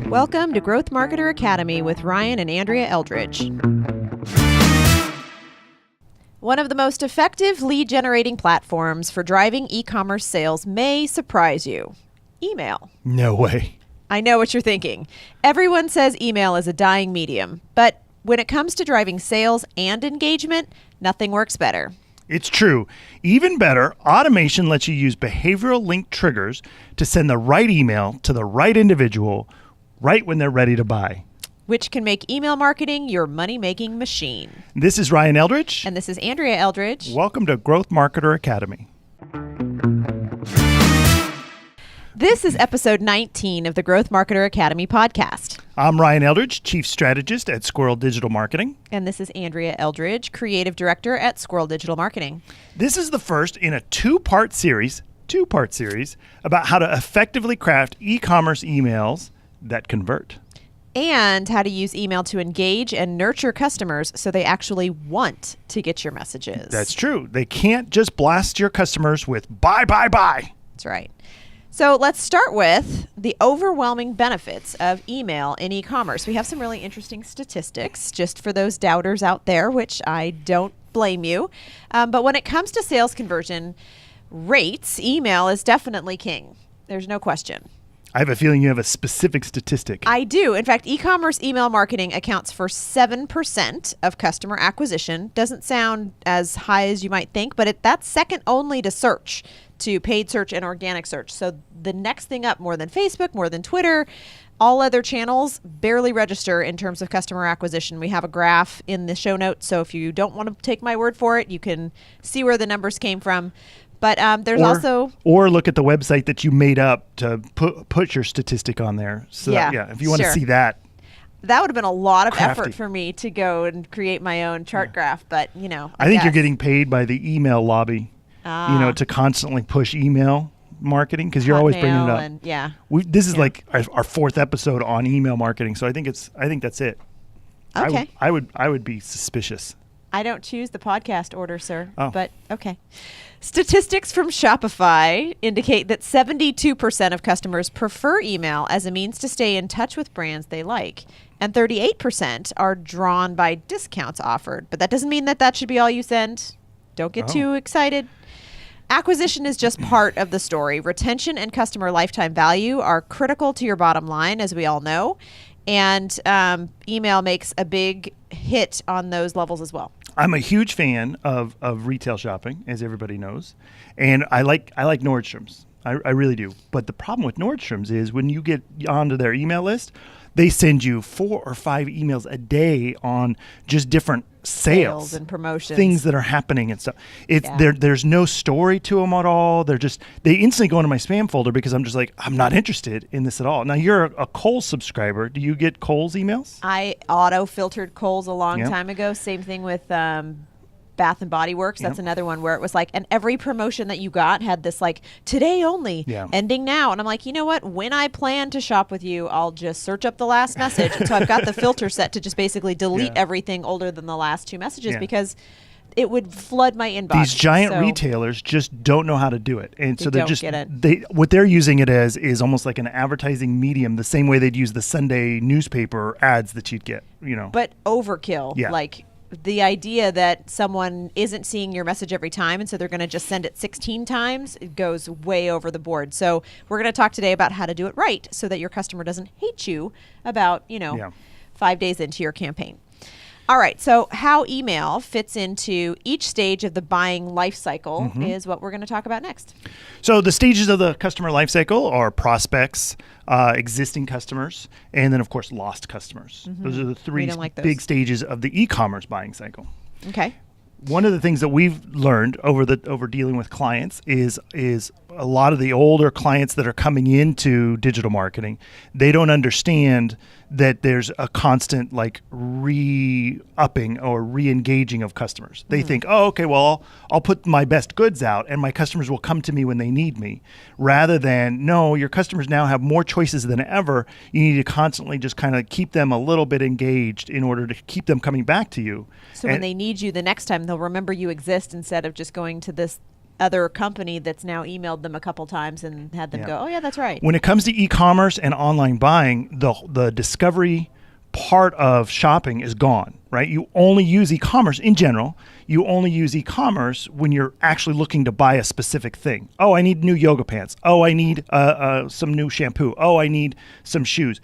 Welcome to Growth Marketer Academy with Ryan and Andrea Eldridge. One of the most effective lead-generating platforms for driving e-commerce sales may surprise you. Email. No way. I know what you're thinking. Everyone says email is a dying medium, but when it comes to driving sales and engagement, nothing works better. It's true. Even better, automation lets you use behavioral link triggers to send the right email to the right individual right when they're ready to buy. Which can make email marketing your money-making machine. This is Ryan Eldridge. And this is Andrea Eldridge. Welcome to Growth Marketer Academy. This is episode 19 of the Growth Marketer Academy podcast. I'm Ryan Eldridge, Chief Strategist at Squirrel Digital Marketing. And this is Andrea Eldridge, Creative Director at Squirrel Digital Marketing. This is the first in a two-part series about how to effectively craft e-commerce emails that convert. And how to use email to engage and nurture customers so they actually want to get your messages. That's true. They can't just blast your customers with buy, buy, buy. That's right. So let's start with the overwhelming benefits of email in e-commerce. We have some really interesting statistics just for those doubters out there, which I don't blame you. But when it comes to sales conversion rates, email is definitely king. There's no question. I have a feeling you have a specific statistic. I do. In fact, e-commerce email marketing accounts for 7% of customer acquisition. Doesn't sound as high as you might think, but that's second only to search, to paid search and organic search. So the next thing up, more than Facebook, more than Twitter, all other channels barely register in terms of customer acquisition. We have a graph in the show notes, so if you don't want to take my word for it, you can see where the numbers came from. But there's also... Or look at the website that you made up to put your statistic on there. So if you want to see that. That would have been a lot of crafty effort for me to go and create my own chart graph. But, I think you're getting paid by the email lobby, to constantly push email marketing because you're always bringing it up. And, this is like our fourth episode on email marketing. So I think that's it. Okay. I would be suspicious. I don't choose the podcast order, sir. Oh. But okay. Statistics from Shopify indicate that 72% of customers prefer email as a means to stay in touch with brands they like. And 38% are drawn by discounts offered. But that doesn't mean that should be all you send. Don't get too excited. Acquisition is just part of the story. Retention and customer lifetime value are critical to your bottom line, as we all know. And email makes a big hit on those levels as well. I'm a huge fan of retail shopping, as everybody knows, and I like Nordstrom's. I really do. But the problem with Nordstrom's is when you get onto their email list, they send you 4 or 5 emails a day on just different sales and promotions, things that are happening and stuff. There's no story to them at all. They instantly go into my spam folder because I'm just like, I'm not interested in this at all. Now you're a Kohl's subscriber. Do you get Kohl's emails? I auto filtered Kohl's a long time ago. Same thing with Bath and Body Works. That's another one where it was like, and every promotion that you got had this like today only, ending now. And I'm like, you know what? When I plan to shop with you, I'll just search up the last message. And so I've got the filter set to just basically delete everything older than the last 2 messages because it would flood my inbox. These giant retailers just don't know how to do it. And so what they're using it as is almost like an advertising medium, the same way they'd use the Sunday newspaper ads that you'd get, But overkill. Yeah. Like the idea that someone isn't seeing your message every time and so they're going to just send it 16 times, it goes way over the board. So we're going to talk today about how to do it right so that your customer doesn't hate you about, 5 days into your campaign. All right, so how email fits into each stage of the buying life cycle is what we're going to talk about next. So the stages of the customer life cycle are prospects, existing customers, and then, of course, lost customers. Those are the 3 big stages of the e-commerce buying cycle. Okay. One of the things that we've learned over dealing with clients is a lot of the older clients that are coming into digital marketing, they don't understand that there's a constant re-upping or re-engaging of customers. They think, oh, okay, well, I'll put my best goods out and my customers will come to me when they need me. Rather than, no, your customers now have more choices than ever. You need to constantly just kind of keep them a little bit engaged in order to keep them coming back to you. So when they need you the next time, they'll remember you exist instead of just going to this other company that's now emailed them a couple times and had them go, oh yeah, that's right. When it comes to e-commerce and online buying, the discovery part of shopping is gone, right? You only use e-commerce in general. You only use e-commerce when you're actually looking to buy a specific thing. Oh, I need new yoga pants. Oh, I need some new shampoo. Oh, I need some shoes.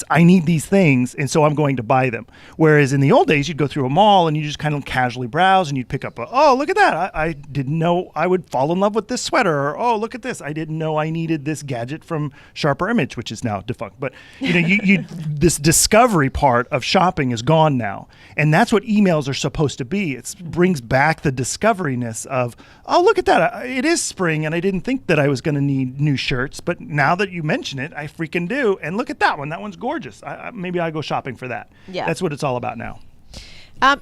I need these things, and so I'm going to buy them. Whereas in the old days, you'd go through a mall and you just kind of casually browse and you'd pick up, oh, look at that. I didn't know I would fall in love with this sweater. Or, oh, look at this. I didn't know I needed this gadget from Sharper Image, which is now defunct. But this discovery part of shopping is gone now. And that's what emails are supposed to be. It brings back the discoveriness of, oh, look at that. It is spring, and I didn't think that I was going to need new shirts. But now that you mention it, I freaking do. And look at that one. That one's gorgeous. Maybe I go shopping for that. Yeah. That's what it's all about now.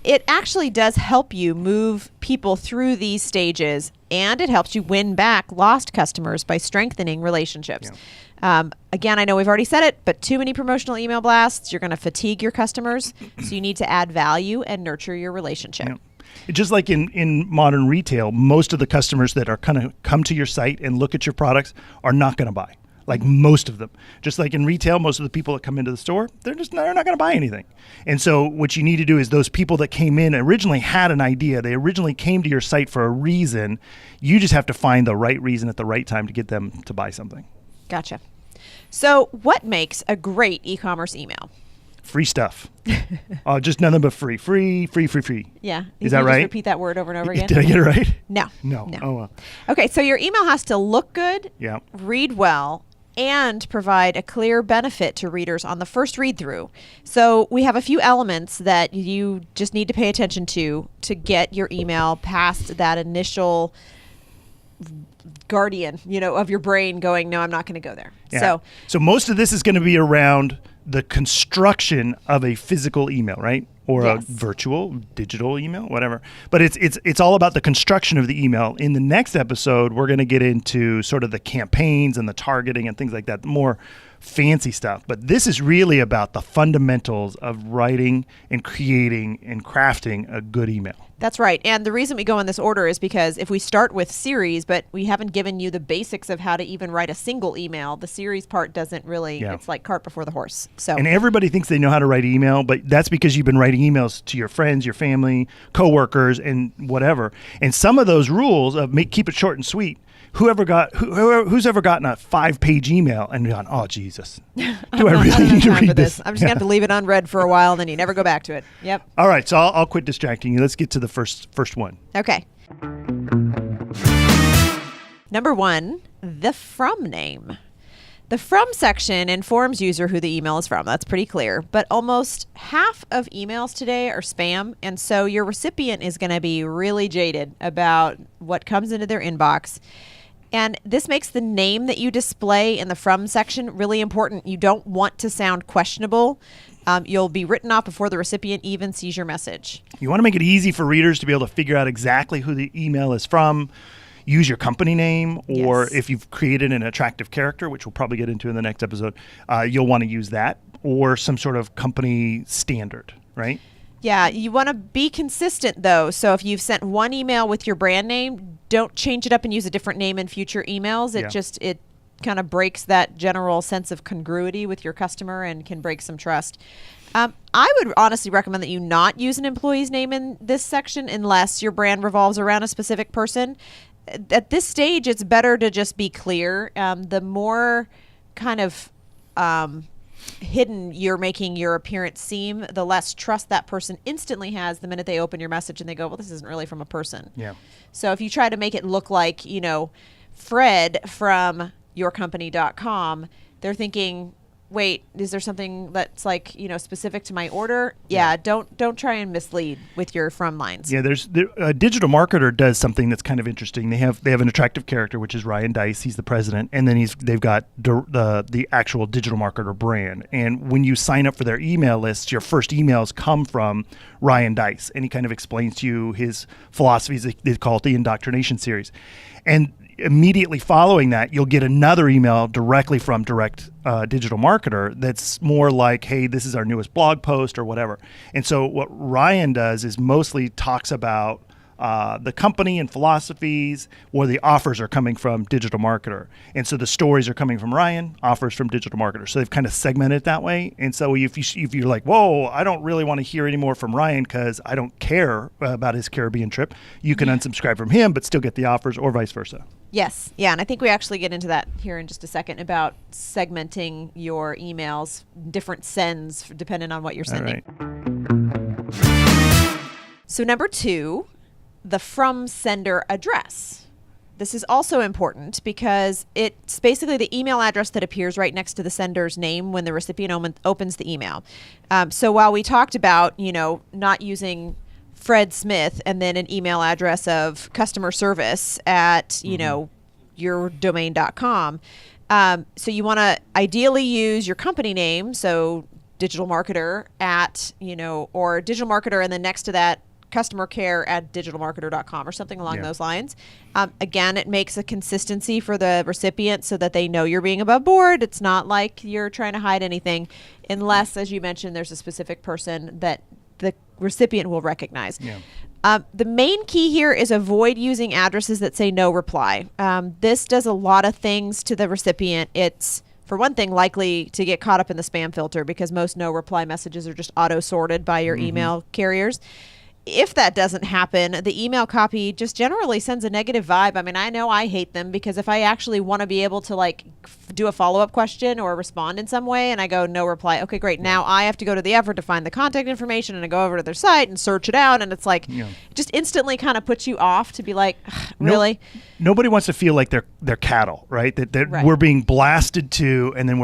It actually does help you move people through these stages, and it helps you win back lost customers by strengthening relationships. Yeah. Again, I know we've already said it, but too many promotional email blasts, you're going to fatigue your customers. So you need to add value and nurture your relationship. Yeah. Just like in modern retail, most of the customers that are kind of come to your site and look at your products are not going to buy. Like most of them. Just like in retail, most of the people that come into the store, they're not going to buy anything. And so what you need to do is those people that came in originally had an idea. They originally came to your site for a reason. You just have to find the right reason at the right time to get them to buy something. Gotcha. So what makes a great e-commerce email? Free stuff. Just nothing but free. Free. Yeah. Is that right? Just repeat that word over and over again? Did I get it right? No. Oh, well. Okay, so your email has to look good, yeah, read well, and provide a clear benefit to readers on the first read through. So we have a few elements that you just need to pay attention to get your email past that initial guardian, of your brain going, no, I'm not going to go there. Yeah. So most of this is going to be around the construction of a physical email, right? Or yes, a virtual, digital email, whatever. But it's all about the construction of the email. In the next episode, we're going to get into sort of the campaigns and the targeting and things like that, more fancy stuff. But this is really about the fundamentals of writing and creating and crafting a good email. That's right. And the reason we go in this order is because if we start with series, but we haven't given you the basics of how to even write a single email, the series part doesn't really, it's like cart before the horse. So, and everybody thinks they know how to write email, but that's because you've been writing emails to your friends, your family, coworkers, and whatever. And some of those rules of keep it short and sweet. Who's ever gotten a 5-page email and gone, oh, Jesus, do I really need to read this? I'm just going to have to leave it unread for a while, and then you never go back to it. Yep. All right, so I'll quit distracting you. Let's get to the first one. Okay. Number 1, the from name. The from section informs user who the email is from. That's pretty clear. But almost half of emails today are spam, and so your recipient is going to be really jaded about what comes into their inbox. And this makes the name that you display in the from section really important. You don't want to sound questionable. You'll be written off before the recipient even sees your message. You want to make it easy for readers to be able to figure out exactly who the email is from. Use your company name, or if you've created an attractive character, which we'll probably get into in the next episode, you'll want to use that, or some sort of company standard, right? Yeah, you want to be consistent, though. So if you've sent one email with your brand name, don't change it up and use a different name in future emails. It kind of breaks that general sense of congruity with your customer and can break some trust. I would honestly recommend that you not use an employee's name in this section unless your brand revolves around a specific person. At this stage, it's better to just be clear. The more kind of hidden you're making your appearance seem, the less trust that person instantly has the minute they open your message and they go, well, this isn't really from a person. Yeah. So if you try to make it look like, Fred from yourcompany.com, they're thinking, wait, is there something that's like, specific to my order? Yeah. Don't try and mislead with your from lines. Yeah, a digital marketer does something that's kind of interesting. They have an attractive character, which is Ryan Dice. He's the president, and then they've got the actual digital marketer brand. And when you sign up for their email list, your first emails come from Ryan Dice, and he kind of explains to you his philosophies. They call it the indoctrination series, and immediately following that, you'll get another email directly from direct digital marketer that's more like, hey, this is our newest blog post or whatever. And so what Ryan does is mostly talks about the company and philosophies, or the offers are coming from digital marketer. And so the stories are coming from Ryan, offers from digital marketer. So they've kind of segmented it that way. And so if you're like, whoa, I don't really want to hear any more from Ryan because I don't care about his Caribbean trip, you can unsubscribe from him but still get the offers, or vice versa. Yes. Yeah. And I think we actually get into that here in just a second about segmenting your emails, different sends depending on what you're sending. All right. So number 2, the from sender address. This is also important because it's basically the email address that appears right next to the sender's name when the recipient opens the email. So while we talked about, not using Fred Smith and then an email address of customer service at, yourdomain.com. So you want to ideally use your company name. So digital marketer at, or digital marketer. And then next to that, customer care at digitalmarketer.com or something along those lines. Again, it makes a consistency for the recipient so that they know you're being above board. It's not like you're trying to hide anything unless, as you mentioned, there's a specific person that the recipient will recognize. Yeah. The main key here is avoid using addresses that say no reply. This does a lot of things to the recipient. It's, for one thing, likely to get caught up in the spam filter because most no reply messages are just auto-sorted by your email carriers. If that doesn't happen, the email copy just generally sends a negative vibe. I mean, I know I hate them because if I actually want to be able to do a follow-up question or respond in some way and I go no reply, okay, great. Now I have to go to the effort to find the contact information and I go over to their site and search it out. And it's like, it just instantly kind of puts you off to be like, really? Nobody wants to feel like they're cattle, right? That Right. We're being blasted to, and then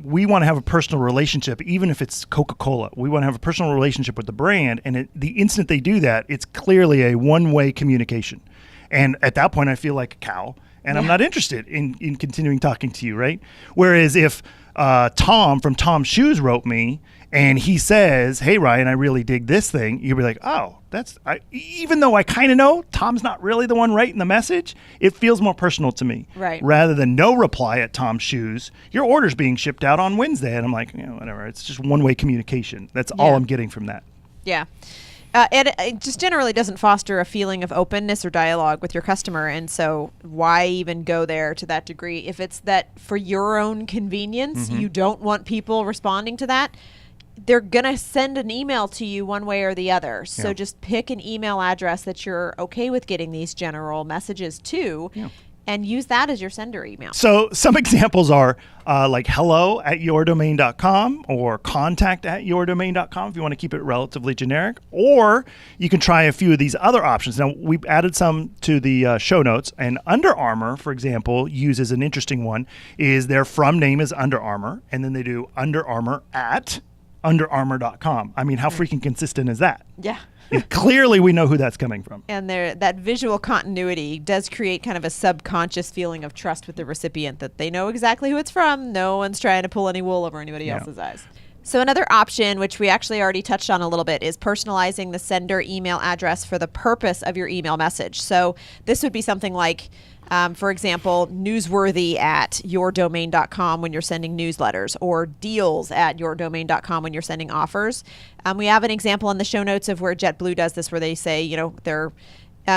we want to have a personal relationship, even if it's Coca-Cola. We want to have a personal relationship with the brand, and the instant they do that, it's clearly a one-way communication. And at that point, I feel like a cow, and I'm not interested in continuing talking to you, right? Whereas if Tom from Tom's Shoes wrote me, and he says, hey, Ryan, I really dig this thing, you'll be like, oh, even though I kind of know Tom's not really the one writing the message, it feels more personal to me. Right. Rather than no reply at Tom's Shoes, your order's being shipped out on Wednesday. And I'm like, whatever. It's just one-way communication. That's all I'm getting from that. Yeah. It just generally doesn't foster a feeling of openness or dialogue with your customer. And so why even go there to that degree? If it's that for your own convenience, you don't want people responding to that, they're going to send an email to you one way or the other. So just pick an email address that you're okay with getting these general messages to and use that as your sender email. So some examples are like hello@yourdomain.com or contact@yourdomain.com if you want to keep it relatively generic. Or you can try a few of these other options. Now, we've added some to the show notes. And Under Armour, for example, uses an interesting one. Is their from name is Under Armour, and then they do Under Armour at underarmour.com. I mean, how freaking consistent is that? Yeah. Clearly, we know who that's coming from. And that visual continuity does create kind of a subconscious feeling of trust with the recipient that they know exactly who it's from. No one's trying to pull any wool over anybody else's eyes. So another option, which we actually already touched on a little bit, is personalizing the sender email address for the purpose of your email message. So this would be something like, for example, newsworthy at yourdomain.com when you're sending newsletters, or deals at yourdomain.com when you're sending offers. We have an example in the show notes of where JetBlue does this, where they say, their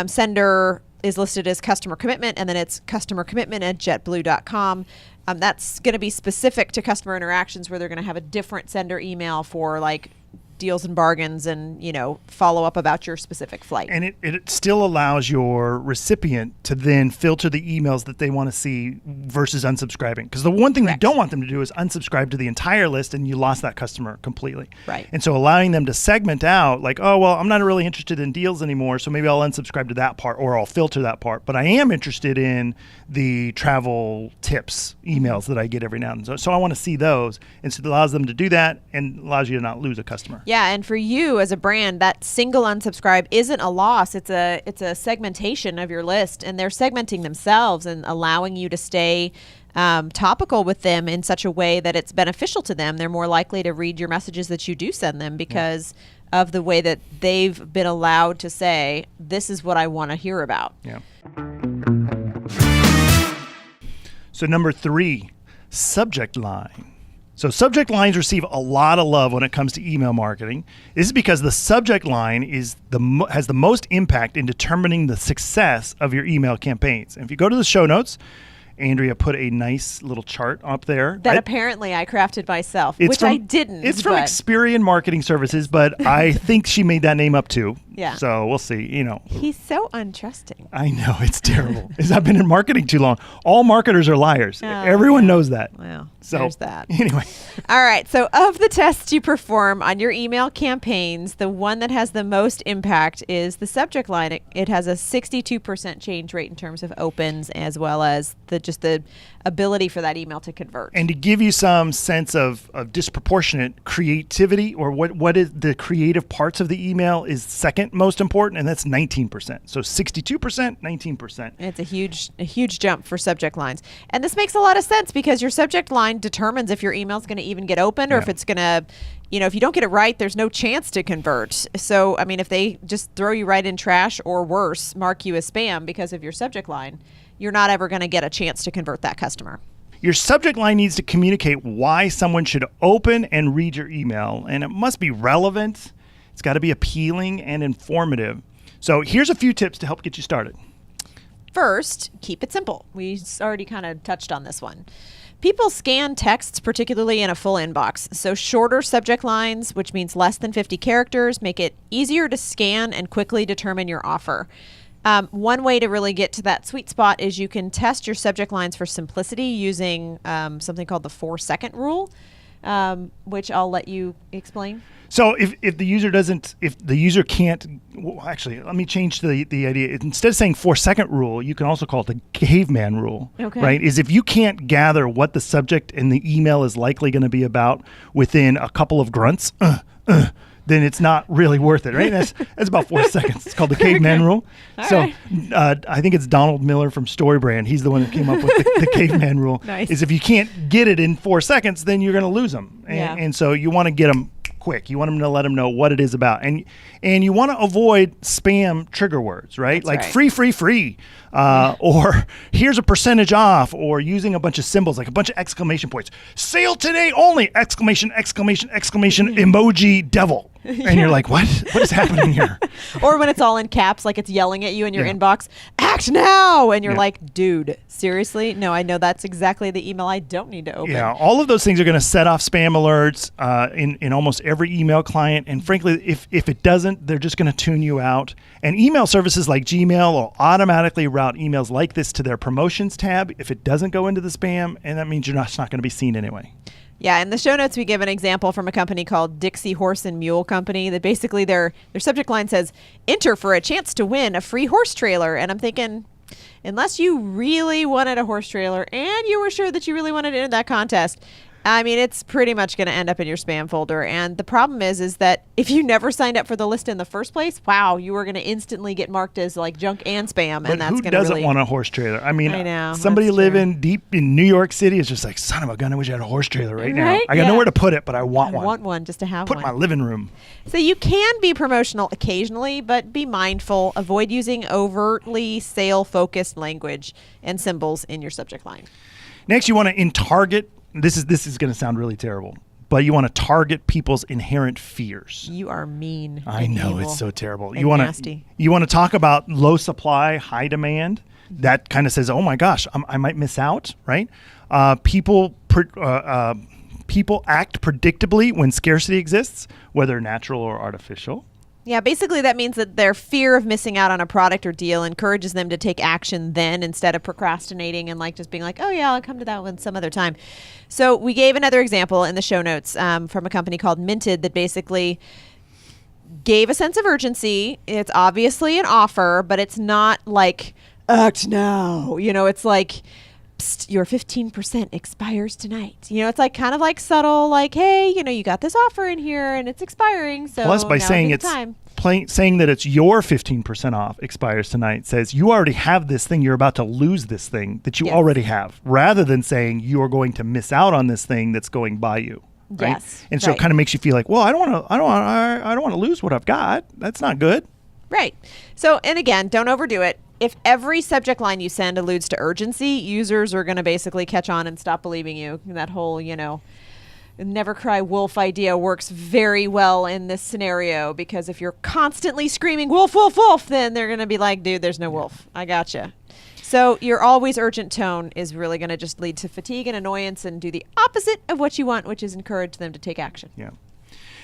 sender is listed as customer commitment, and then it's customer commitment at jetblue.com. That's going to be specific to customer interactions where they're going to have a different sender email for like deals and bargains and, follow up about your specific flight. And it still allows your recipient to then filter the emails that they want to see versus unsubscribing. Because the one thing you don't want them to do is unsubscribe to the entire list and you lost that customer completely. Right. And so allowing them to segment out like, oh, well, I'm not really interested in deals anymore, so maybe I'll unsubscribe to that part or I'll filter that part. But I am interested in the travel tips emails that I get every now and then. So I want to see those. And so it allows them to do that and allows you to not lose a customer. Yeah, and for you as a brand, that single unsubscribe isn't a loss. It's a segmentation of your list, and they're segmenting themselves and allowing you to stay topical with them in such a way that it's beneficial to them. They're more likely to read your messages that you do send them because of the way that they've been allowed to say, this is what I want to hear about. Yeah. So number 3, subject line. So subject lines receive a lot of love when it comes to email marketing. This is because the subject line has the most impact in determining the success of your email campaigns. And if you go to the show notes, Andrea put a nice little chart up there. That apparently I crafted myself, which I didn't. It's from Experian Marketing Services, but I think she made that name up too. Yeah. So we'll see. He's so untrusting. I know, it's terrible. Because I've been in marketing too long. All marketers are liars. Oh, Everyone knows that. Well, so there's that. Anyway. All right. So of the tests you perform on your email campaigns, the one that has the most impact is the subject line. It has a 62% change rate in terms of opens, as well as the ability for that email to convert. And to give you some sense of disproportionate creativity, or what is the creative parts of the email is second most important, and that's 19%. So 62%, 19%. It's a huge jump for subject lines. And this makes a lot of sense because your subject line determines if your email is going to even get opened or if it's going to, if you don't get it right, there's no chance to convert. So, I mean, if they just throw you right in trash or worse, mark you as spam because of your subject line, you're not ever going to get a chance to convert that customer. Your subject line needs to communicate why someone should open and read your email, and it must be relevant. It's got to be appealing and informative. So here's a few tips to help get you started. First, keep it simple. We already kind of touched on this one. People scan texts, particularly in a full inbox. So shorter subject lines, which means less than 50 characters, make it easier to scan and quickly determine your offer. One way to really get to that sweet spot is you can test your subject lines for simplicity using something called the 4-second rule, which I'll let you explain. So if the user can't, well, actually, let me change the idea. Instead of saying 4-second rule, you can also call it the caveman rule, right? Is if you can't gather what the subject in the email is likely going to be about within a couple of grunts, then it's not really worth it, right? That's about 4 seconds. It's called the caveman rule. So I think it's Donald Miller from StoryBrand. He's the one that came up with the caveman rule. Nice. Is if you can't get it in 4 seconds, then you're going to lose them. And so you want to get them quick. You want them to let them know what it is about. And you want to avoid spam trigger words, right? That's like right. free, or here's a percentage off, or using a bunch of symbols, like a bunch of exclamation points. Sale today only! Exclamation, exclamation, exclamation, emoji, devil. And you're like, what? What is happening here? Or when it's all in caps, like it's yelling at you in your inbox, act now! And you're like, dude, seriously? No, I know that's exactly the email I don't need to open. Yeah, all of those things are going to set off spam alerts in almost every email client. And frankly, if it doesn't, they're just going to tune you out. And email services like Gmail will automatically route emails like this to their promotions tab if it doesn't go into the spam, and that means you're not going to be seen anyway. Yeah, in the show notes, we give an example from a company called Dixie Horse and Mule Company that basically their subject line says, enter for a chance to win a free horse trailer. And I'm thinking, unless you really wanted a horse trailer and you were sure that you really wanted to enter that contest, I mean, it's pretty much going to end up in your spam folder. And the problem is that if you never signed up for the list in the first place, wow, you are going to instantly get marked as like junk and spam. But and that's who going doesn't want a horse trailer? I mean, I know, somebody that's living deep in New York City is just like, son of a gun, I wish I had a horse trailer right now. Right? I got nowhere to put it, but I want one. I want one just to have Put one. in my living room. So you can be promotional occasionally, but be mindful. Avoid using overtly sale-focused language and symbols in your subject line. Next, you want to target. This is going to sound really terrible, but you want to target people's inherent fears. You are mean. I know, it's so terrible. And You want nasty. to talk about low supply, high demand. That kind of says, oh my gosh, I might miss out, right? People act predictably when scarcity exists, whether natural or artificial. Yeah, basically that means that their fear of missing out on a product or deal encourages them to take action then instead of procrastinating and like just being like, oh yeah, I'll come to that one some other time. So we gave another example in the show notes from a company called Minted that basically gave a sense of urgency. It's obviously an offer, but it's not like act now. It's like, psst, your 15% expires tonight. It's like kind of like subtle, like, hey, you got this offer in here and it's expiring. So plus, by now saying would be the time. Saying that it's your 15% off expires tonight says you already have this thing. You're about to lose this thing that you already have, rather than saying you are going to miss out on this thing that's going by you. Right? Yes, and so it kind of makes you feel like, well, I don't want to lose what I've got. That's not good. Right. So, and again, don't overdo it. If every subject line you send alludes to urgency, users are going to basically catch on and stop believing you. That whole, never cry wolf idea works very well in this scenario, because if you're constantly screaming wolf, wolf, wolf, then they're going to be like, dude, there's no wolf. I gotcha. So your always urgent tone is really going to just lead to fatigue and annoyance and do the opposite of what you want, which is encourage them to take action. Yeah.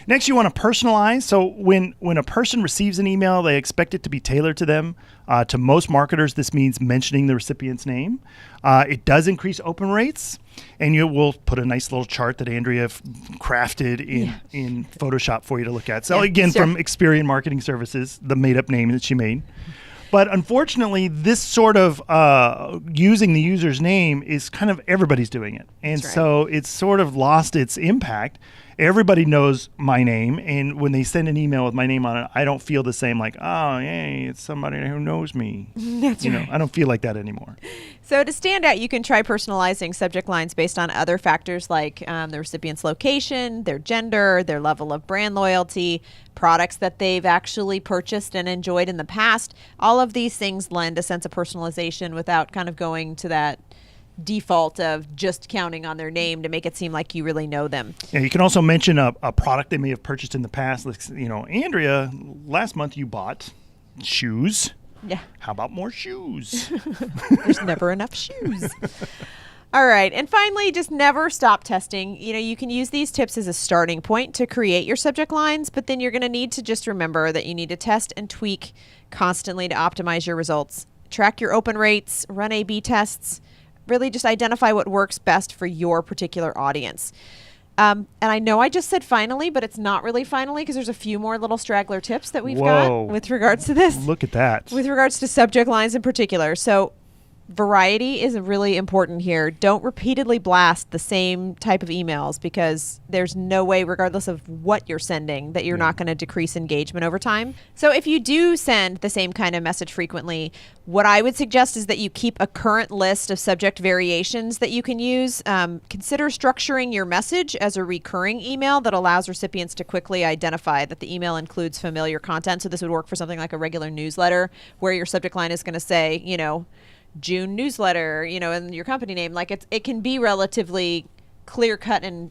Next, you want to personalize. So when a person receives an email, they expect it to be tailored to them. To most marketers, this means mentioning the recipient's name. It does increase open rates, and we'll put a nice little chart that Andrea crafted in Photoshop for you to look at. So again, from Experian Marketing Services, the made-up name that she made. But unfortunately, this sort of using the user's name is kind of everybody's doing it. And so it's sort of lost its impact. Everybody knows my name, and when they send an email with my name on it, I don't feel the same like, oh, yay, it's somebody who knows me. That's right. I don't feel like that anymore. So to stand out, you can try personalizing subject lines based on other factors like the recipient's location, their gender, their level of brand loyalty, products that they've actually purchased and enjoyed in the past. All of these things lend a sense of personalization without kind of going to that default of just counting on their name to make it seem like you really know them. Yeah, you can also mention a product they may have purchased in the past. Like, Andrea, last month you bought shoes. Yeah. How about more shoes? There's never enough shoes. All right. And finally, just never stop testing. You can use these tips as a starting point to create your subject lines, but then you're going to need to just remember that you need to test and tweak constantly to optimize your results. Track your open rates, run A/B tests, really just identify what works best for your particular audience. And I know I just said finally, but it's not really finally, because there's a few more little straggler tips that we've got with regards to this. Look at that. With regards to subject lines in particular. So variety is really important here. Don't repeatedly blast the same type of emails, because there's no way, regardless of what you're sending, that you're not going to decrease engagement over time. So if you do send the same kind of message frequently, what I would suggest is that you keep a current list of subject variations that you can use. Consider structuring your message as a recurring email that allows recipients to quickly identify that the email includes familiar content. So this would work for something like a regular newsletter, where your subject line is going to say, June newsletter, and your company name. Like it can be relatively clear cut and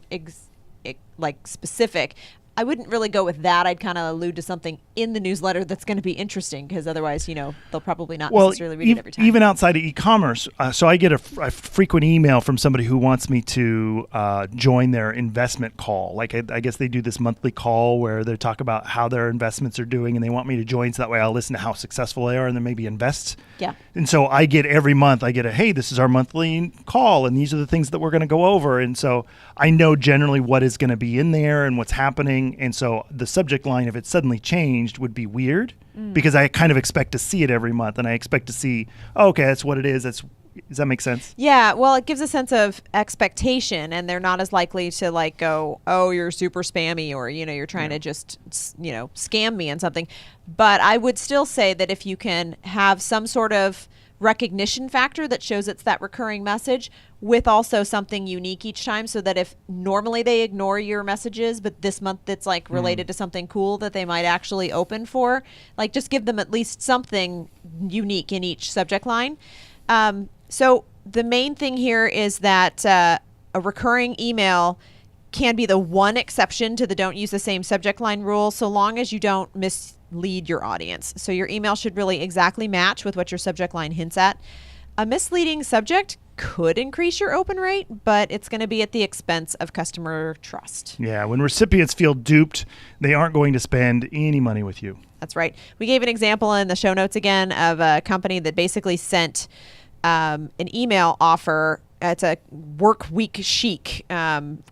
specific. I wouldn't really go with that. I'd kind of allude to something in the newsletter that's going to be interesting, because otherwise, they'll probably not necessarily read it every time. Even outside of e-commerce, so I get a frequent email from somebody who wants me to join their investment call. Like I guess they do this monthly call where they talk about how their investments are doing, and they want me to join, so that way I'll listen to how successful they are and then maybe invest. Yeah. And so I get every month, hey, this is our monthly call, and these are the things that we're going to go over. And so I know generally what is going to be in there and what's happening. And so the subject line, if it suddenly changed, would be weird, because I kind of expect to see it every month, and I expect to see, okay, that's what it is. Does that make sense? Yeah, well, it gives a sense of expectation, and they're not as likely to go, oh, you're super spammy, or, you're trying to just, scam me on something. But I would still say that if you can have some sort of recognition factor that shows it's that recurring message, with also something unique each time, so that if normally they ignore your messages, but this month it's related to something cool that they might actually open for, just give them at least something unique in each subject line. So the main thing here is that a recurring email can be the one exception to the don't use the same subject line rule, so long as you don't mislead your audience. So your email should really exactly match with what your subject line hints at. A misleading subject could increase your open rate, but it's going to be at the expense of customer trust. Yeah, when recipients feel duped, they aren't going to spend any money with you. That's right. We gave an example in the show notes again of a company that basically sent an email offer. It's a work week chic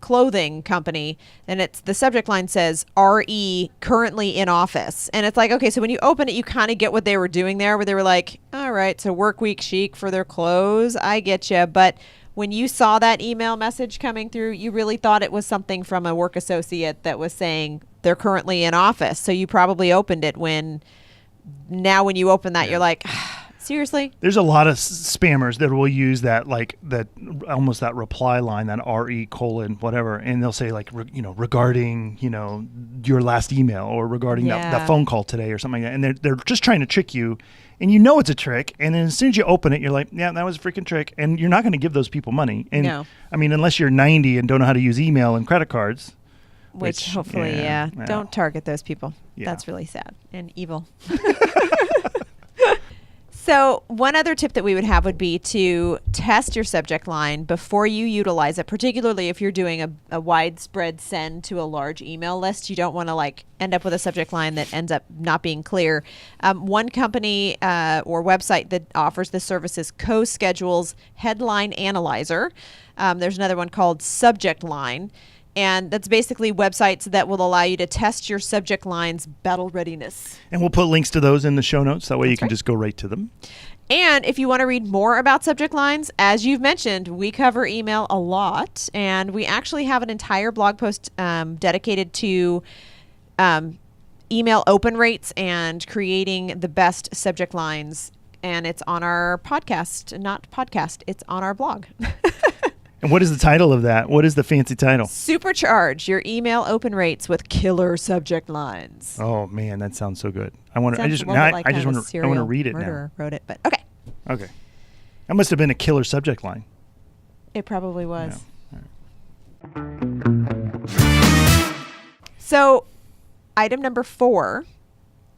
clothing company, and the subject line says RE currently in office. And it's okay, so when you open it, you kind of get what they were doing there, where they were like, all right, so work week chic for their clothes, I get you. But when you saw that email message coming through, you really thought it was something from a work associate that was saying they're currently in office. So you probably opened it when you open that, you're like, seriously? There's a lot of spammers that will use that, almost that reply line, that RE colon whatever, and they'll say regarding your last email, or regarding that phone call today, or something like that. And they're just trying to trick you and you know it's a trick. And then as soon as you open it, you're like, yeah, that was a freaking trick. And you're not going to give those people money. And No. I mean, unless you're 90 and don't know how to use email and credit cards. Which hopefully, don't target those people. Yeah. That's really sad and evil. So one other tip that we would have would be to test your subject line before you utilize it, particularly if you're doing a widespread send to a large email list. You don't want to like end up with a subject line that ends up not being clear. One company or website that offers this service is CoSchedule's Headline Analyzer. There's another one called Subject Line. And that's basically websites that will allow you to test your subject line's battle readiness. And we'll put links to those in the show notes. That way you can just go right to them. And if you want to read more about subject lines, as you've mentioned, we cover email a lot. And we actually have an entire blog post dedicated to email open rates and creating the best subject lines. And it's on our podcast, it's on our blog. And what is the title of that? What is the fancy title? Supercharge your email open rates with killer subject lines. Oh man, that sounds so good. I want to. I just want to read it now. Wrote it, but okay. Okay, that must have been a killer subject line. It probably was. Yeah. Right. So, item number 4,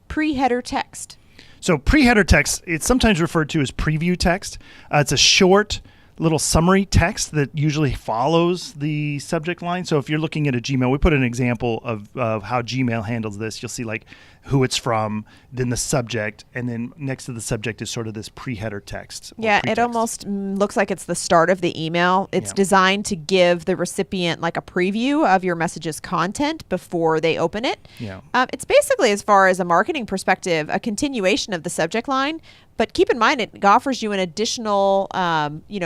pre-header text. So pre-header text, it's sometimes referred to as preview text. It's a short little summary text that usually follows the subject line. So if you're looking at a Gmail, we put an example of how Gmail handles this. You'll see like who it's from, then the subject, and then next to the subject is sort of this pre-header text. Yeah, it almost looks like it's the start of the email. It's designed to give the recipient like a preview of your message's content before they open it. Yeah. It's basically, as far as a marketing perspective, a continuation of the subject line. But keep in mind, it offers you an additional,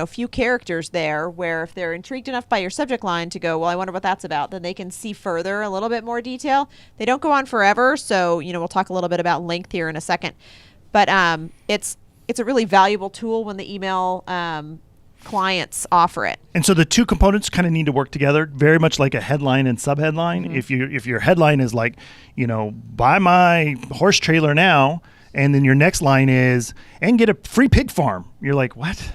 few characters there where if they're intrigued enough by your subject line to go, well, I wonder what that's about, then they can see further, a little bit more detail. They don't go on forever. So, we'll talk a little bit about length here in a second. But it's a really valuable tool when the email clients offer it. And so the two components kind of need to work together, very much like a headline and subheadline. Mm-hmm. If your headline is like, buy my horse trailer now, and then your next line is, and get a free pig farm. You're like, what?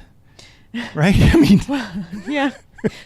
Right? I mean, yeah.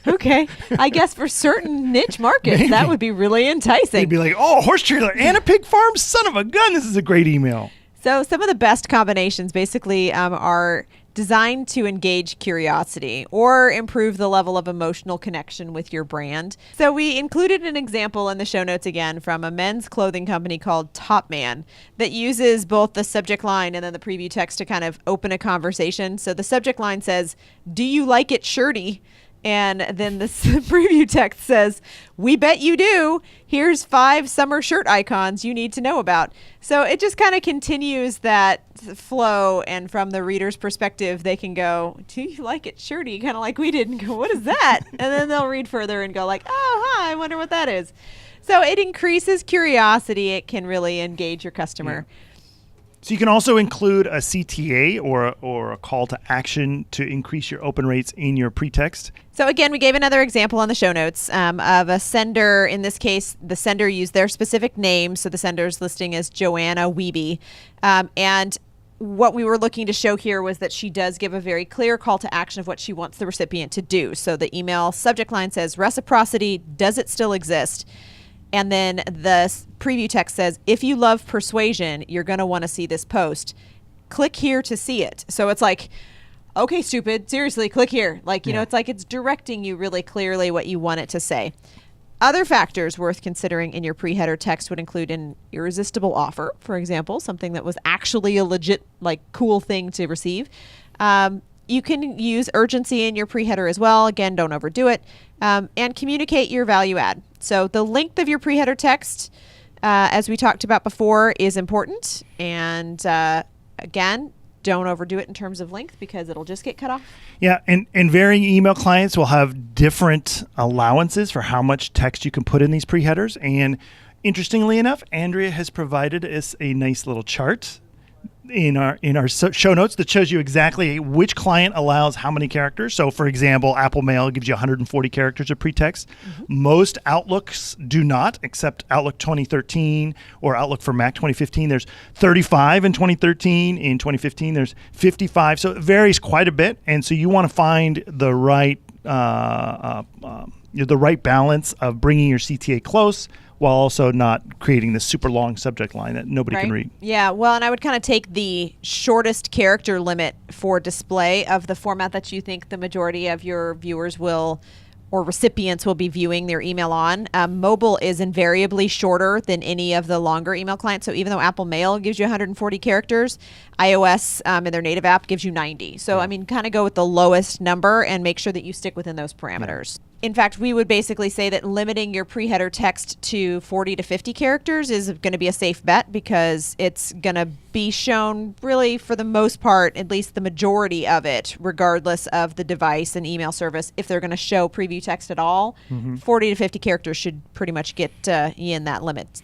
Okay. I guess for certain niche markets, that would be really enticing. You'd be like, oh, horse trailer and a pig farm? Son of a gun. This is a great email. So some of the best combinations basically are designed to engage curiosity or improve the level of emotional connection with your brand. So we included an example in the show notes again from a men's clothing company called Top Man that uses both the subject line and then the preview text to kind of open a conversation. So the subject line says, "Do you like it shirty?" And then the preview text says, "We bet you do. Here's 5 summer shirt icons you need to know about." So it just kind of continues that flow. And from the reader's perspective, they can go, "Do you like it shirty?" Kind of like we did, and go, "What is that?" And then they'll read further and go like, "Oh, hi, I wonder what that is." So it increases curiosity. It can really engage your customer. Yeah. So you can also include a CTA or a call to action to increase your open rates in your pretext. So again, we gave another example on the show notes of a sender. In this case, the sender used their specific name. So the sender's listing is Joanna Wiebe. And what we were looking to show here was that she does give a very clear call to action of what she wants the recipient to do. So the email subject line says, "Reciprocity, does it still exist?" And then the preview text says, "If you love persuasion, you're going to want to see this post. Click here to see it." So it's like, okay, stupid, seriously, click here. Like, it's like it's directing you really clearly what you want it to say. Other factors worth considering in your pre-header text would include an irresistible offer, for example, something that was actually a legit, like, cool thing to receive. You can use urgency in your pre-header as well. Again, don't overdo it. And communicate your value add. So the length of your pre-header text, as we talked about before, is important. And again, don't overdo it in terms of length because it'll just get cut off. Yeah, and varying email clients will have different allowances for how much text you can put in these pre-headers. And interestingly enough, Andrea has provided us a nice little chart in our show notes that shows you exactly which client allows how many characters. So, for example, Apple Mail gives you 140 characters of pretext. Most Outlooks do not, except Outlook 2013 or Outlook for Mac 2015. There's 35 in 2013. In 2015, there's 55. So it varies quite a bit. And so you want to find the right balance of bringing your CTA close while also not creating this super long subject line that nobody can read. Yeah, well, and I would kind of take the shortest character limit for display of the format that you think the majority of your viewers will or recipients will be viewing their email on. Mobile is invariably shorter than any of the longer email clients. So even though Apple Mail gives you 140 characters, iOS in their native app gives you 90. So, I mean, kind of go with the lowest number and make sure that you stick within those parameters. In fact, we would basically say that limiting your pre-header text to 40 to 50 characters is going to be a safe bet, because it's going to be shown really for the most part, at least the majority of it, regardless of the device and email service. If they're going to show preview text at all, 40 to 50 characters should pretty much get you in that limit.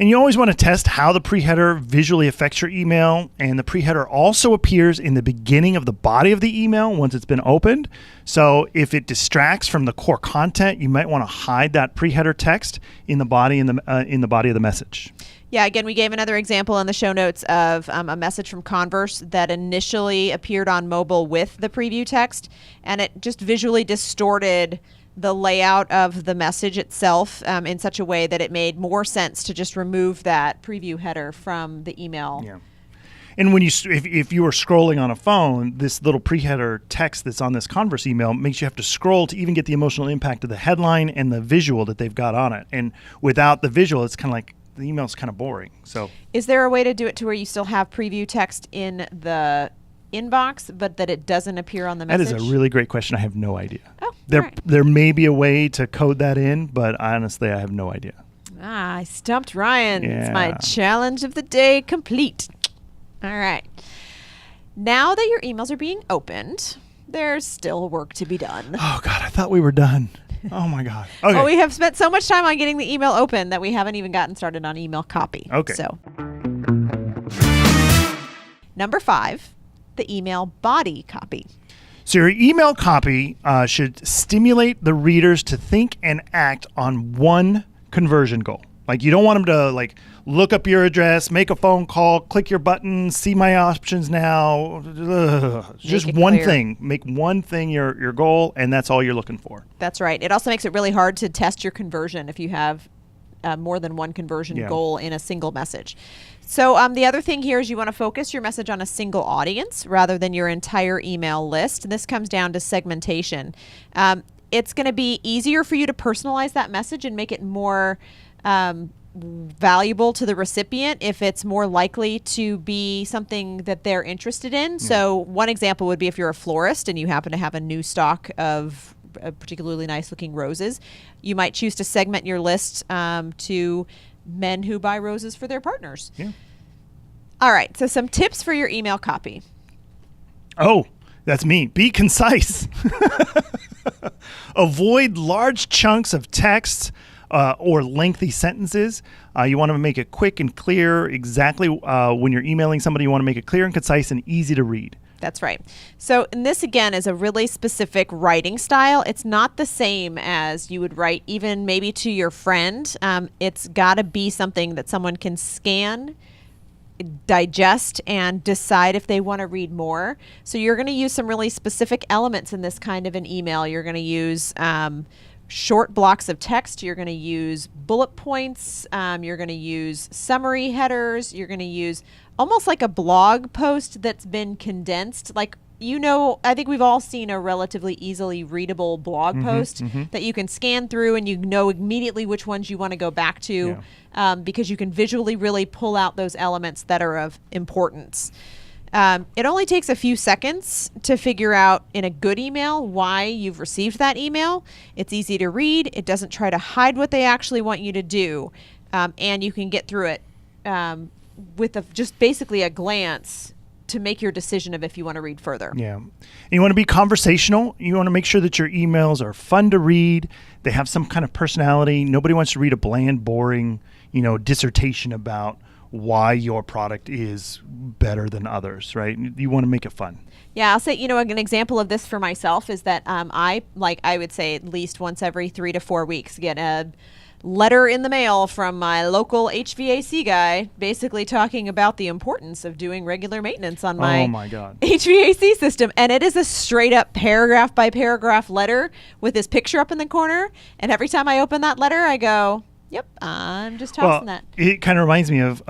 And you always want to test how the pre-header visually affects your email. And the pre-header also appears in the beginning of the body of the email once it's been opened. So if it distracts from the core content, you might want to hide that pre-header text in the body of the message. Yeah, again, we gave another example in the show notes of a message from Converse that initially appeared on mobile with the preview text, and it just visually distorted the layout of the message itself in such a way that it made more sense to just remove that preview header from the email. Yeah. And when if you were scrolling on a phone, this little pre-header text that's on this Converse email makes you have to scroll to even get the emotional impact of the headline and the visual that they've got on it. And without the visual, it's kind of like the email's kind of boring. So, is there a way to do it to where you still have preview text in the inbox, but that it doesn't appear on the message? That is a really great question. I have no idea. Oh, there may be a way to code that in, but honestly, I have no idea. I stumped Ryan. Yeah. It's my challenge of the day complete. All right. Now that your emails are being opened, there's still work to be done. Oh, God, I thought we were done. Oh, my God. Okay. Well, we have spent so much time on getting the email open that we haven't even gotten started on email copy. Okay. So, number 5, the email body copy. So your email copy should stimulate the readers to think and act on one conversion goal. Like, you don't want them to look up your address, make a phone call, click your button, see my options now. Just one thing. Make one thing your goal, and that's all you're looking for. That's right. It also makes it really hard to test your conversion if you have more than one conversion goal in a single message. So the other thing here is you want to focus your message on a single audience rather than your entire email list. And this comes down to segmentation. It's going to be easier for you to personalize that message and make it more valuable to the recipient if it's more likely to be something that they're interested in. So one example would be if you're a florist and you happen to have a new stock of particularly nice looking roses, you might choose to segment your list to men who buy roses for their partners. Yeah. All right. So some tips for your email copy. Oh, that's me. Be concise. Avoid large chunks of text or lengthy sentences. You want to make it quick and clear. Exactly when you're emailing somebody, you want to make it clear and concise and easy to read. That's right. So, and this again is a really specific writing style. It's not the same as you would write even maybe to your friend. It's got to be something that someone can scan, digest, and decide if they want to read more. So you're going to use some really specific elements in this kind of an email. You're going to use short blocks of text. You're going to use bullet points. You're going to use summary headers. You're going to use almost like a blog post that's been condensed. Like, I think we've all seen a relatively easily readable blog post that you can scan through and you know immediately which ones you want to go back to because you can visually really pull out those elements that are of importance. It only takes a few seconds to figure out in a good email why you've received that email. It's easy to read. It doesn't try to hide what they actually want you to do. And you can get through it with just basically a glance to make your decision of if you want to read further. Yeah. And you want to be conversational. You want to make sure that your emails are fun to read. They have some kind of personality. Nobody wants to read a bland, boring, dissertation about why your product is better than others, right? You want to make it fun. Yeah, I'll say, an example of this for myself is that I would say at least once every 3 to 4 weeks, get a letter in the mail from my local HVAC guy basically talking about the importance of doing regular maintenance on my, oh my God. HVAC system. And it is a straight up paragraph by paragraph letter with his picture up in the corner. And every time I open that letter, I go, yep, I'm just tossing that. It kind of reminds me of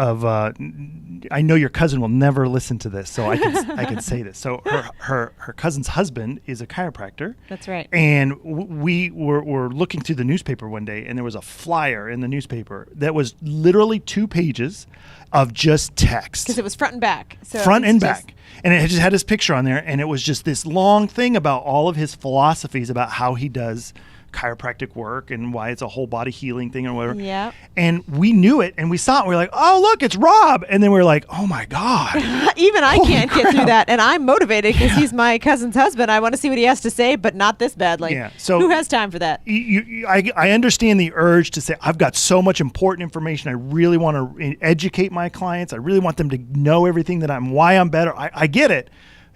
I know your cousin will never listen to this, so I can say this. So her cousin's husband is a chiropractor. That's right. And we were looking through the newspaper one day, and there was a flyer in the newspaper that was literally 2 pages of just text. Because it was front and back. So front and back. And it just had his picture on there, and it was just this long thing about all of his philosophies about how he does chiropractic work and why it's a whole body healing thing or whatever. Yeah. And we knew it, and we saw it, and we were like, oh, look, it's Rob. And then we were like, oh my God. Even I can't get through that. And I'm motivated because he's my cousin's husband. I want to see what he has to say, but not this badly. Yeah. So who has time for that? I understand the urge to say, I've got so much important information. I really want to educate my clients. I really want them to know everything why I'm better. I get it.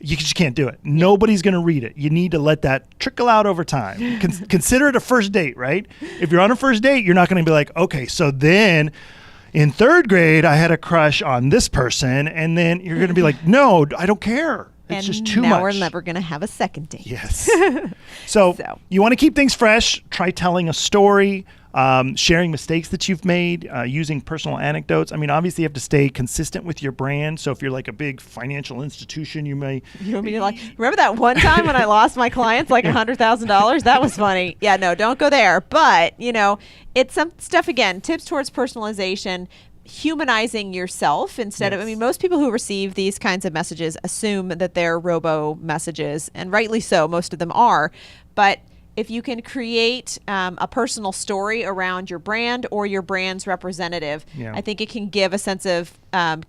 You just can't do it. Nobody's going to read it. You need to let that trickle out over time. Consider it a first date, right? If you're on a first date, you're not going to be like, okay, so then in 3rd grade, I had a crush on this person. And then you're going to be like, no, I don't care. It's just too much. Now we're never going to have a second date. Yes. So you want to keep things fresh. Try telling a story. Sharing mistakes that you've made, using personal anecdotes. I mean, obviously you have to stay consistent with your brand. So if you're like a big financial institution, you may... You want me to remember that one time when I lost my clients like $100,000? That was funny. Yeah, no, don't go there. But, it's some stuff, again, tips towards personalization, humanizing yourself instead of, most people who receive these kinds of messages assume that they're robo messages, and rightly so, most of them are. But if you can create a personal story around your brand or your brand's representative, I think it can give a sense of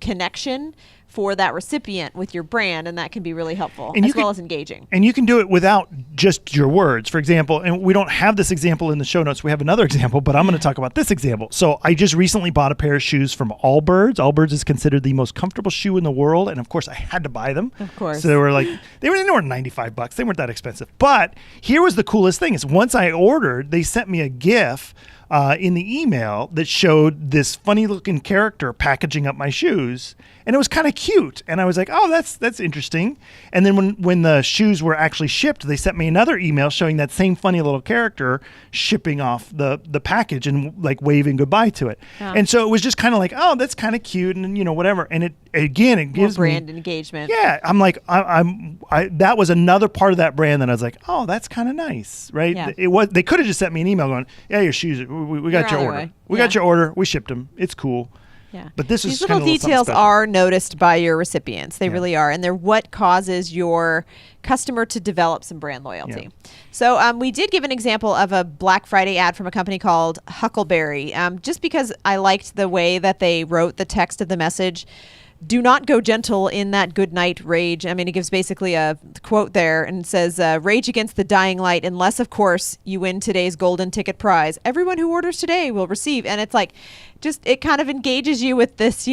connection for that recipient with your brand, and that can be really helpful, as well as engaging. And you can do it without just your words. For example, and we don't have this example in the show notes. We have another example, but I'm going to talk about this example. So I just recently bought a pair of shoes from Allbirds. Allbirds is considered the most comfortable shoe in the world, and of course I had to buy them. Of course. So they were $95. They weren't that expensive. But here was the coolest thing is once I ordered, they sent me a GIF in the email that showed this funny looking character packaging up my shoes, and it was kind of cute. And I was like, oh, that's interesting. And then when the shoes were actually shipped, they sent me another email showing that same funny little character shipping off the package and like waving goodbye to it. And so it was just kind of like, oh, that's kind of cute, and whatever. And it gives more brand engagement. Yeah, I'm like, I that was another part of that brand that I was like, oh, that's kind of nice, right? Yeah. They could have just sent me an email going, yeah, your shoes, we got your order. We got your order. We shipped them. It's cool. Yeah. But these little details are noticed by your recipients. They really are. And they're what causes your customer to develop some brand loyalty. Yeah. So we did give an example of a Black Friday ad from a company called Huckleberry, just because I liked the way that they wrote the text of the message. Do not go gentle in that good night rage. I mean, it gives basically a quote there and says, rage against the dying light, unless, of course, you win today's golden ticket prize. Everyone who orders today will receive. And it's like, it kind of engages you with this,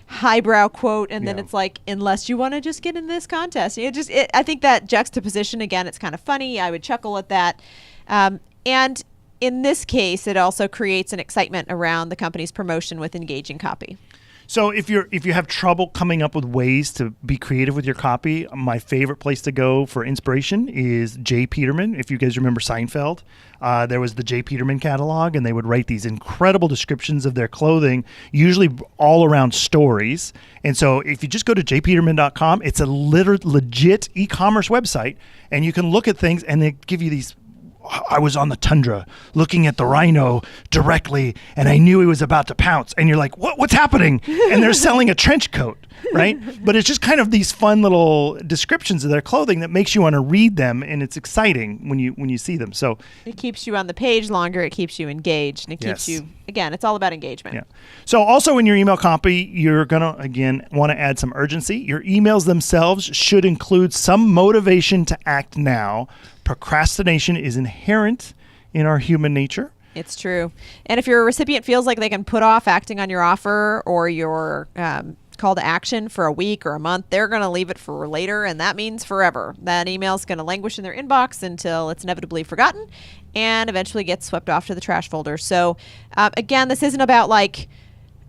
highbrow quote. And then it's like, unless you want to just get in this contest. I think that juxtaposition, again, it's kind of funny. I would chuckle at that. And in this case, it also creates an excitement around the company's promotion with engaging copy. So if you have trouble coming up with ways to be creative with your copy, my favorite place to go for inspiration is J. Peterman. If you guys remember Seinfeld, there was the J. Peterman catalog, and they would write these incredible descriptions of their clothing, usually all around stories. And so if you just go to jpeterman.com, it's a legit e-commerce website, and you can look at things, and they give you these. I was on the tundra looking at the rhino directly, and I knew he was about to pounce. And you're like, what's happening? And they're selling a trench coat, right? But it's just kind of these fun little descriptions of their clothing that makes you want to read them, and it's exciting when you see them. So it keeps you on the page longer. It keeps you engaged, and it keeps you, again, it's all about engagement. Yeah. So also in your email copy, you're going to, again, want to add some urgency. Your emails themselves should include some motivation to act now. Procrastination is inherent in our human nature. It's true. And if your recipient feels like they can put off acting on your offer or your call to action for a week or a month, they're going to leave it for later, and that means forever. That email is going to languish in their inbox until it's inevitably forgotten and eventually gets swept off to the trash folder. So again, this isn't about like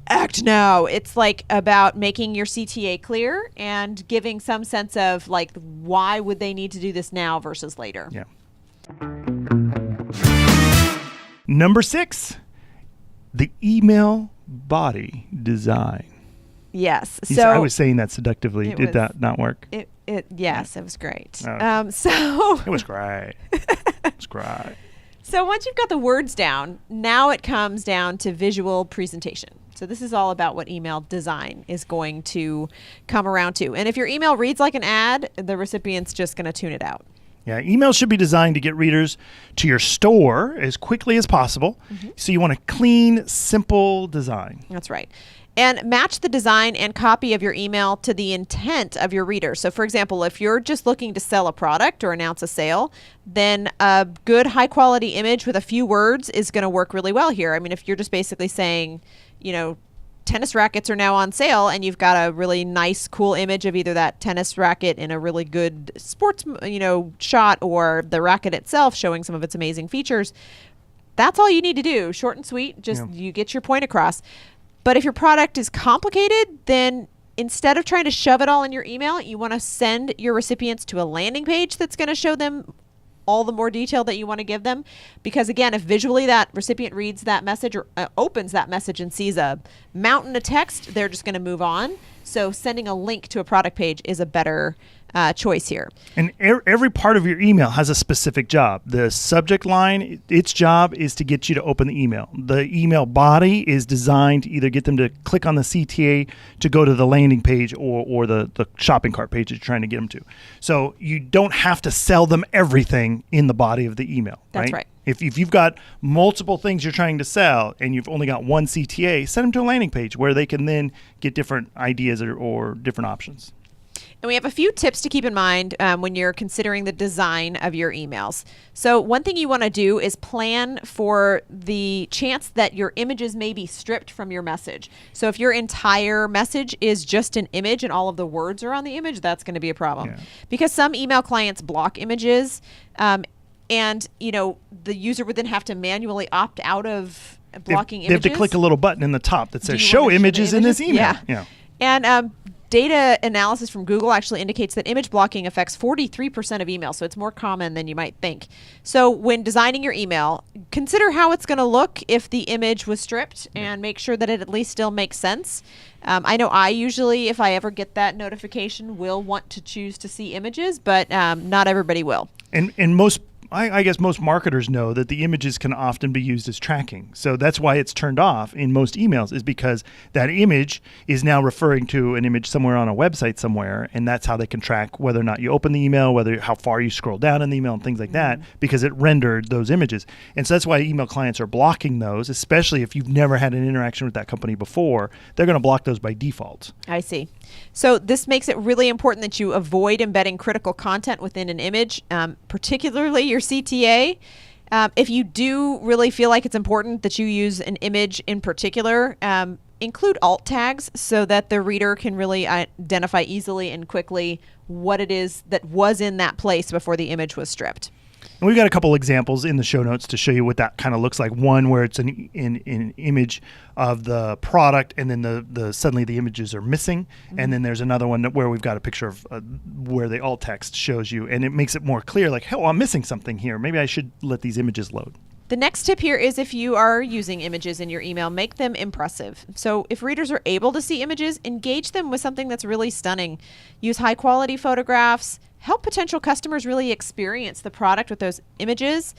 act now. It's like about making your CTA clear and giving some sense of like why would they need to do this now versus later. Yeah. Number 6, the email body design. Yes. So I was saying that seductively. Did that not work? It was great. Oh. So it was great. It was great. So once you've got the words down, now it comes down to visual presentation. So this is all about what email design is going to come around to. And if your email reads like an ad, the recipient's just going to tune it out. Yeah, email should be designed to get readers to your store as quickly as possible. Mm-hmm. So you want a clean, simple design. That's right. And match the design and copy of your email to the intent of your reader. So for example, if you're just looking to sell a product or announce a sale, then a good high quality image with a few words is going to work really well here. I mean, if you're just basically saying, you know, tennis rackets are now on sale, and you've got a really nice, cool image of either that tennis racket in a really good sports, shot, or the racket itself showing some of its amazing features. That's all you need to do. Short and sweet. Just you get your point across. But if your product is complicated, then instead of trying to shove it all in your email, you want to send your recipients to a landing page that's going to show them all the more detail that you want to give them. Because again, if visually that recipient reads that message or opens that message and sees a mountain of text, they're just going to move on. So sending a link to a product page is a better choice here. And every part of your email has a specific job. The subject line, its job is to get you to open the email. The email body is designed to either get them to click on the CTA to go to the landing page or the shopping cart page that you're trying to get them to. So you don't have to sell them everything in the body of the email. That's right. If you've got multiple things you're trying to sell and you've only got one CTA, send them to a landing page where they can then get different ideas or different options. And we have a few tips to keep in mind when you're considering the design of your emails. So one thing you want to do is plan for the chance that your images may be stripped from your message. So if your entire message is just an image and all of the words are on the image, that's going to be a problem. Yeah. Because some email clients block images, and the user would then have to manually opt out of blocking images. They have to click a little button in the top that says show images in this email. Yeah. And data analysis from Google actually indicates that image blocking affects 43% of emails, so it's more common than you might think. So when designing your email, consider how it's going to look if the image was stripped and make sure that it at least still makes sense. I know I usually, if I ever get that notification, will want to choose to see images, but not everybody will. And I guess most marketers know that the images can often be used as tracking. So that's why it's turned off in most emails, is because that image is now referring to an image somewhere on a website somewhere, and that's how they can track whether or not you open the email, how far you scroll down in the email and things like that, because it rendered those images. And so that's why email clients are blocking those, especially if you've never had an interaction with that company before. They're going to block those by default. I see. So this makes it really important that you avoid embedding critical content within an image, particularly your CTA. If you do really feel like it's important that you use an image in particular, include alt tags so that the reader can really identify easily and quickly what it is that was in that place before the image was stripped. And we've got a couple examples in the show notes to show you what that kind of looks like. One where it's an image of the product, and then suddenly the images are missing. Mm-hmm. And then there's another one where we've got a picture of where the alt text shows you, and it makes it more clear, like, oh, I'm missing something here. Maybe I should let these images load. The next tip here is if you are using images in your email, make them impressive. So if readers are able to see images, engage them with something that's really stunning. Use high quality photographs. Help potential customers really experience the product with those images.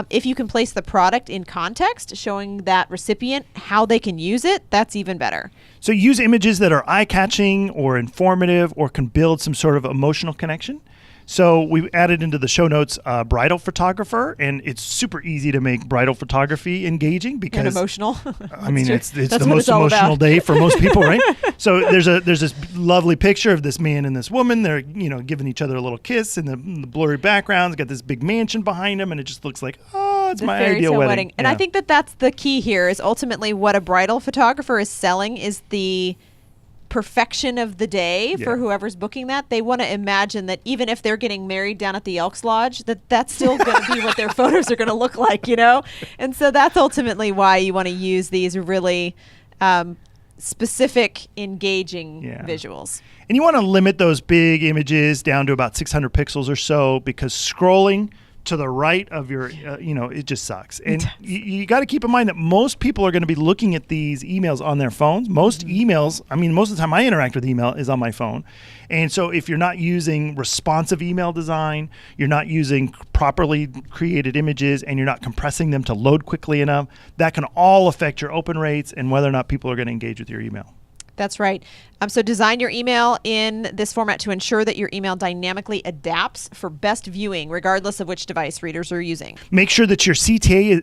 If you can place the product in context, showing that recipient how they can use it, that's even better. So use images that are eye-catching or informative or can build some sort of emotional connection. So we added into the show notes bridal photographer, and it's super easy to make bridal photography engaging because and emotional. I mean, it's the most emotional day for most people, right? So there's this lovely picture of this man and this woman. They're giving each other a little kiss, and the blurry background's got this big mansion behind them, and it just looks like it's The my fairy ideal tale wedding. And I think that that's the key here is ultimately what a bridal photographer is selling is the perfection of the day for Yeah. whoever's booking that. They want to imagine that even if they're getting married down at the Elks Lodge, that's still going to be what their photos are going to look like, you know? And so that's ultimately why you want to use these really specific, engaging visuals. And you want to limit those big images down to about 600 pixels or so because scrolling to the right of your, it just sucks. And you got to keep in mind that most people are going to be looking at these emails on their phones. Most emails, most of the time I interact with email is on my phone. And so if you're not using responsive email design, you're not using properly created images, and you're not compressing them to load quickly enough, that can all affect your open rates and whether or not people are going to engage with your email. That's right. So design your email in this format to ensure that your email dynamically adapts for best viewing, regardless of which device readers are using. Make sure that your CTA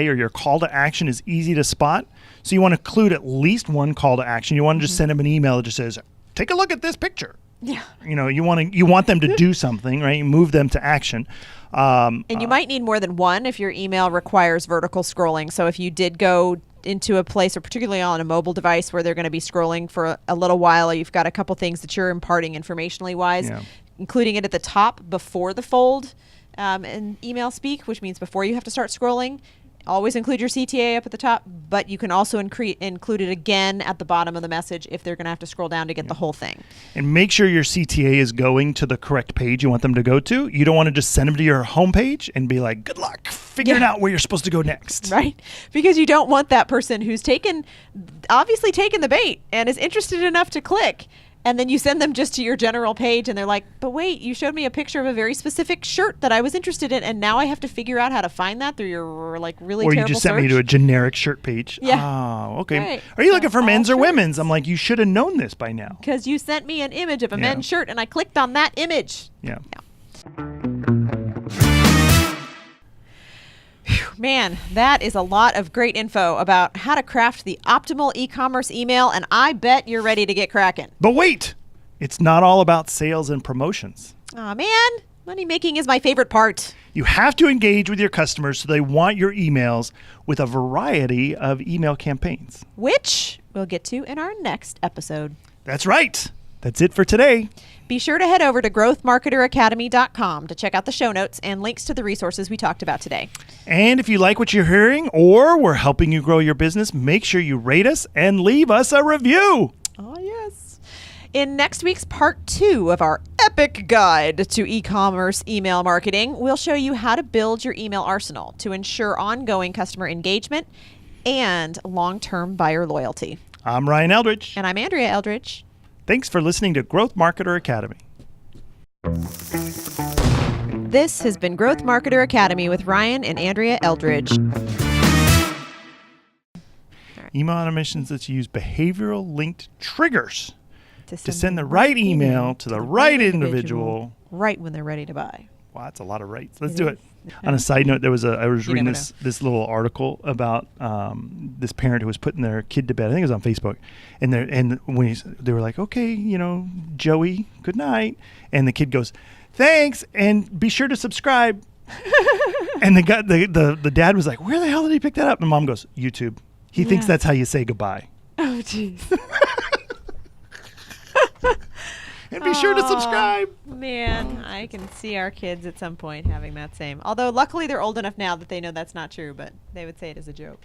or your call to action is easy to spot. So you want to include at least one call to action. You want to just send them an email that just says, "Take a look at this picture." Yeah. You want them to do something, right? You move them to action. And you might need more than one if your email requires vertical scrolling. So if you did go into a place, or particularly on a mobile device where they're going to be scrolling for a little while, you've got a couple things that you're imparting informationally wise, including it at the top before the fold in email speak, which means before you have to start scrolling. Always include your CTA up at the top, but you can also include it again at the bottom of the message if they're going to have to scroll down to get the whole thing. And make sure your CTA is going to the correct page you want them to go to. You don't want to just send them to your homepage and be like, "Good luck figuring out where you're supposed to go next." Right? Because you don't want that person who's obviously taken the bait and is interested enough to click. And then you send them just to your general page and they're like, "But wait, you showed me a picture of a very specific shirt that I was interested in, and now I have to figure out how to find that through your really terrible search." Or you just sent me to a generic shirt page. Yeah. Oh, okay. Right. Are you looking for men's or shirts. women's? I'm like, you should have known this by now. Because you sent me an image of a men's shirt and I clicked on that image. Yeah. Man, that is a lot of great info about how to craft the optimal e-commerce email, and I bet you're ready to get cracking. But wait, it's not all about sales and promotions. Aw, man, money making is my favorite part. You have to engage with your customers so they want your emails with a variety of email campaigns. Which we'll get to in our next episode. That's right. That's it for today. Be sure to head over to growthmarketeracademy.com to check out the show notes and links to the resources we talked about today. And if you like what you're hearing or we're helping you grow your business, make sure you rate us and leave us a review. Oh, yes. In next week's part 2 of our epic guide to e-commerce email marketing, we'll show you how to build your email arsenal to ensure ongoing customer engagement and long-term buyer loyalty. I'm Ryan Eldridge. And I'm Andrea Eldridge. Thanks for listening to Growth Marketer Academy. This has been Growth Marketer Academy with Ryan and Andrea Eldridge. Email automations that use behavioral linked triggers to send the right email to the right individual right when they're ready to buy. Wow, that's a lot of rights. Let's do it. On a side note, I was reading this little article about this parent who was putting their kid to bed. I think it was on Facebook, and when they were like, "Okay, Joey, good night," and the kid goes, "Thanks, and be sure to subscribe." And the dad was like, "Where the hell did he pick that up?" And mom goes, "YouTube." He thinks that's how you say goodbye. Oh, jeez. And be sure to subscribe. Man, I can see our kids at some point having that same. Although luckily they're old enough now that they know that's not true, but they would say it as a joke.